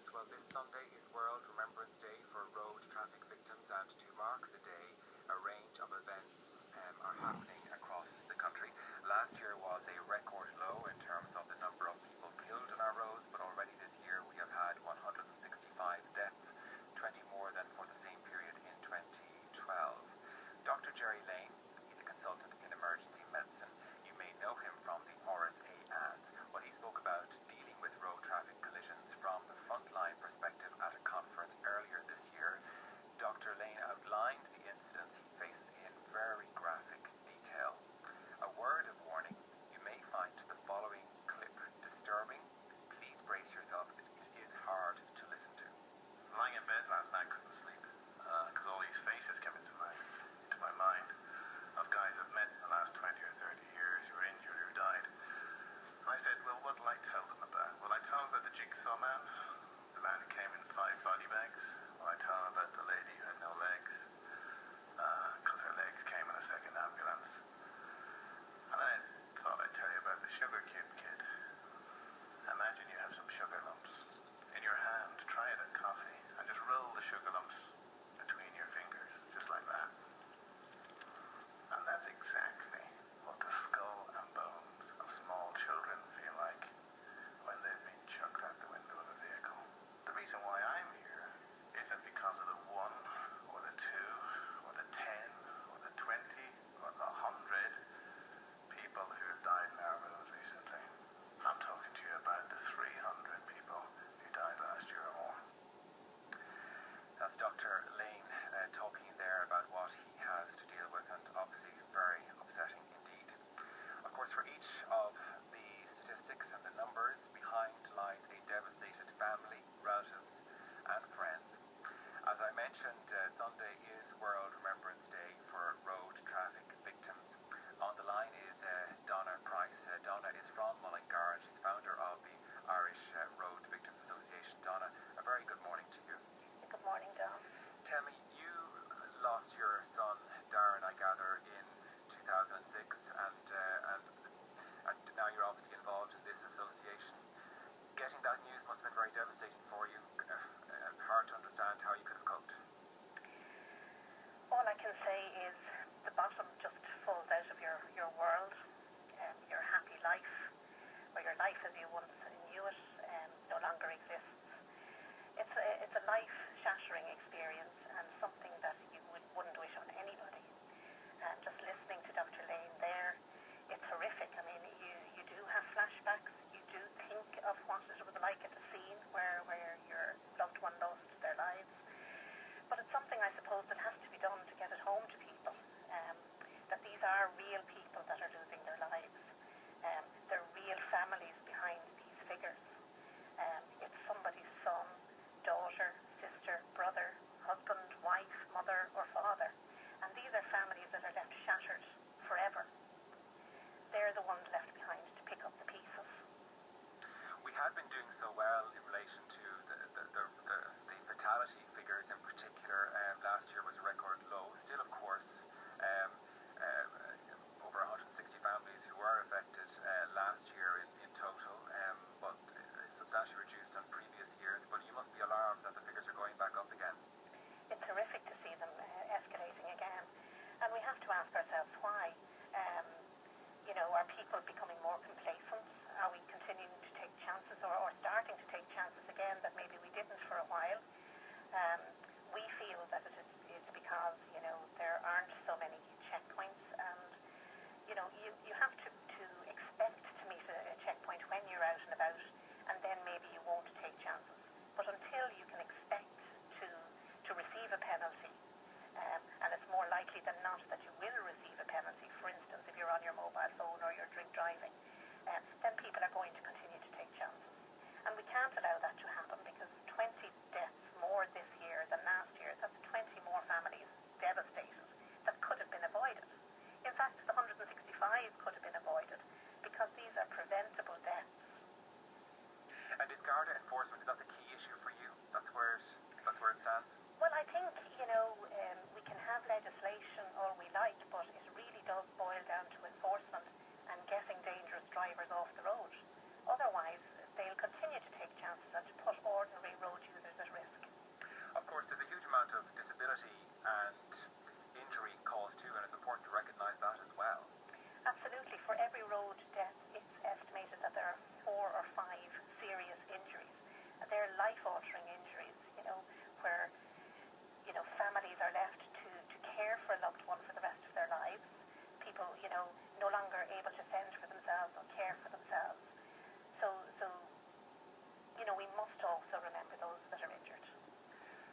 Midlands. Well, this Sunday is World Remembrance Day for road traffic victims, and to mark the day, a range of events are happening across the country. Last year was a record low in terms of the number of people killed on our roads, but already this year we have had 165 deaths, 20 more than for the same period in 2012. Dr. Jerry Lane, he's a consultant in emergency medicine. You may know him from the RSA ads. Well, he spoke about dealing with road traffic collisions from the frontline perspective at a conference earlier this year. Dr. Lane outlined the incidents he faces in very graphic detail. A word of warning, you may find the following clip disturbing. Please brace yourself, it is hard to listen to. Lying in bed last night, couldn't sleep, because all these faces came into my mind of guys I've met in the last 20 or 30 years who were injured or died. And I said, well, what will I tell them about? Will I tell them about the jigsaw man? The man who came in 5 body bags? Will I tell them about the lady who had no legs? Because her legs came in a second ambulance. And I thought I'd tell you about the sugar cube kid. Imagine you have some sugar lumps in your hand. Try it at coffee and just roll the sugar lumps between your fingers, just like that. And that's exactly what the skull and bones of small children feel like when they've been chucked out the window of a vehicle. The reason why I'm here isn't because of the 1 or the 2 or the 10 or the 20 or the 100 people who have died in our roads recently. I'm talking to you about the 300 people who died last year or more. That's Dr. Lane talking there about what he has to deal with, and obviously very upsetting indeed. Of course, for each of the statistics and the numbers behind lies a devastated family, relatives and friends. As I mentioned, Sunday is World Remembrance Day for road traffic victims. On the line is Donna Price. Donna is from Mullingar and she's founder of the Irish Road Victims Association. Donna, a very good morning to you. Good morning, Dom. Tell me, you lost your son, Darren, I gather, in 2006, and now you're obviously involved in this association. Getting that news must have been very devastating for you. Hard to understand how you could have coped. All I can say is the bottom just falls out of your world, your happy life, or your life as you once knew it, no longer exists. It's a life-shattering experience and something that you wouldn't wish on anybody. And just listening to Dr. Lane there, it's horrific. I mean, you do have flashbacks. You do think of what it was like at the scene where your loved one lost their lives. But it's something, I suppose, that has to be done to get it home to people, that these are real people that are losing their lives. There are real families behind these figures. It's somebody's son, daughter, sister, brother, husband, wife, mother or father. And these are families that are left shattered forever. They're the ones left behind to pick up the pieces. We had been doing so well in relation to the fatality figures in particular. Last year was a record low. Still, of course, over 160 families who were affected last year in total, but substantially reduced on previous years. But you must be alarmed that the figures are going back up again. It's horrific to see them escalating again. And we have to ask ourselves why. Are people becoming more complacent? Are we continuing to take chances or starting to take chances again that maybe we didn't for a while? We feel that it is because, there aren't so many checkpoints, and, you have to expect to meet a checkpoint when you're out and about, and then maybe you won't take chances. But until you can expect to receive a penalty, and it's more likely than not that you will receive a penalty, for instance, if you're on your mobile phone or you're drink driving, then people are going to continue to take chances. And we can't allow that to happen, because 20 deaths more this year than last year, that's 20 more families devastated that could have been avoided. In fact, the 165 could have been avoided, because these are preventable deaths. And is Garda enforcement, is that the key issue for you? That's where it stands? Well, I think, we can have legislation all we like, but it really does boil down to enforcement and getting dangerous drivers off the road. Otherwise, they'll continue to take chances and to put ordinary road amount of disability and injury caused too, and it's important to recognise that as well. Absolutely. For every road death, it's estimated that there are 4 or 5 serious injuries. And they're life-altering injuries, where, families are left to care for a loved one for the rest of their lives. People, no longer able to fend for themselves or care for themselves. So we must also remember those that are injured.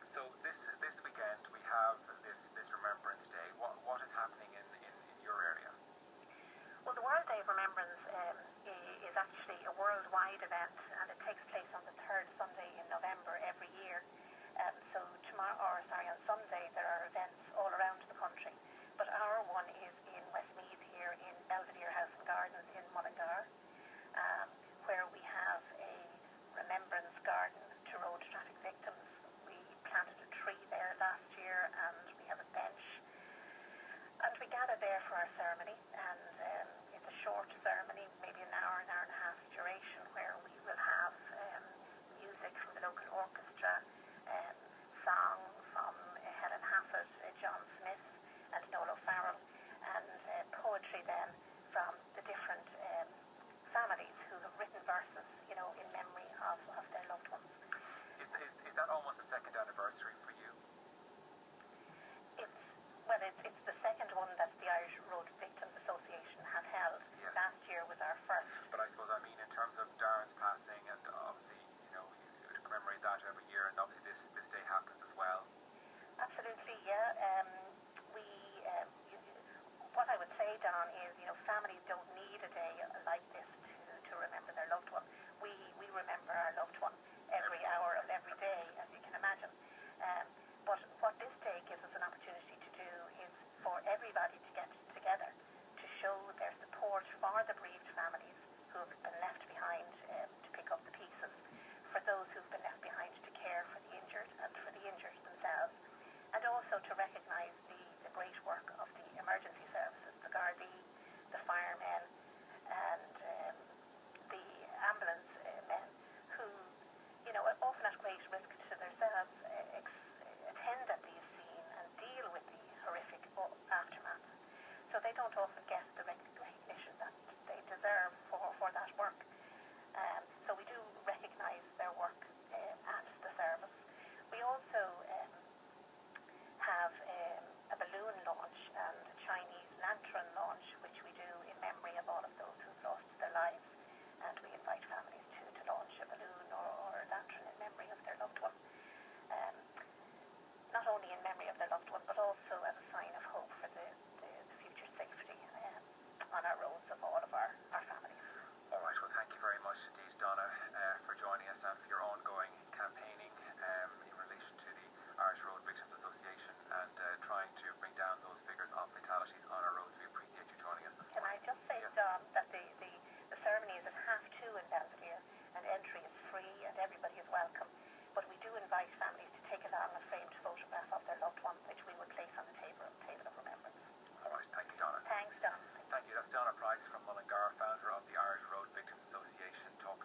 So this weekend we have this Remembrance Day. What is happening in your area? Well, the World Day of Remembrance is actually a worldwide event, and it takes place on the 3rd Sunday in November every year. So on Sunday there are events all around the country, but our one is in Westmeath here in Belvedere House and Gardens in Mullingar, where we have a remembrance garden to road traffic victims. We planted a tree there last year, and we have a bench, and we gather there for our ceremony, and it's a short ceremony, maybe an hour and a half duration, where we will have music from the local orchestra, song from Helen Hassett, John Smith and Noel O'Farrell, and poetry then from the different families who have written verses, in memory of their loved ones. Is that almost a second anniversary for you? It's the second one that the Irish Road Victims Association have held. Yes. Last year was our first. But I suppose, in terms of Darren's passing, and obviously, you commemorate that every year, and obviously this day happens as well. Absolutely, yeah. What I would say, Don, is, families don't need a day like this to remember their loved one. We remember our loved one every hour of every day, as you can imagine. But what this day gives us an opportunity to do is for everybody to get together to show their support for the bereaved families who have been left behind to pick up the pieces, for those who've been left behind to care for the injured and for the injured themselves, and also to recognise the great work of the emergency services, the Gardaí, the firemen, and the ambulance men, who, often at great risk to themselves, attend at these scenes and deal with the horrific aftermath. So they don't often get the recognition that they deserve for that work. So we do recognise their work at the service. We also have a balloon launch and a Chinese lantern launch, which we do in memory of all of those who've lost their lives, and we invite families to launch a balloon or a lantern in memory of their loved one. Not only in memory of their loved one, but also as a sign of hope for the future safety on our roads of all of our families. All right, well, thank you very much indeed, Donna, for joining us and for your ongoing campaigning in relation to the Irish Road Victims Association and trying to bring down those figures of fatalities on our roads. We appreciate you joining us this morning. Can I just say, yes, Don, that the ceremony is at 2:30 in Belvedere, and entry is free and everybody is welcome. But we do invite families to take along a framed photograph of their loved one, which we will place on the table of remembrance. All right, thank you, Donna. Thanks, Don. Thank you. That's Donna Price from Mullingar, founder of the Irish Road Victims Association, talking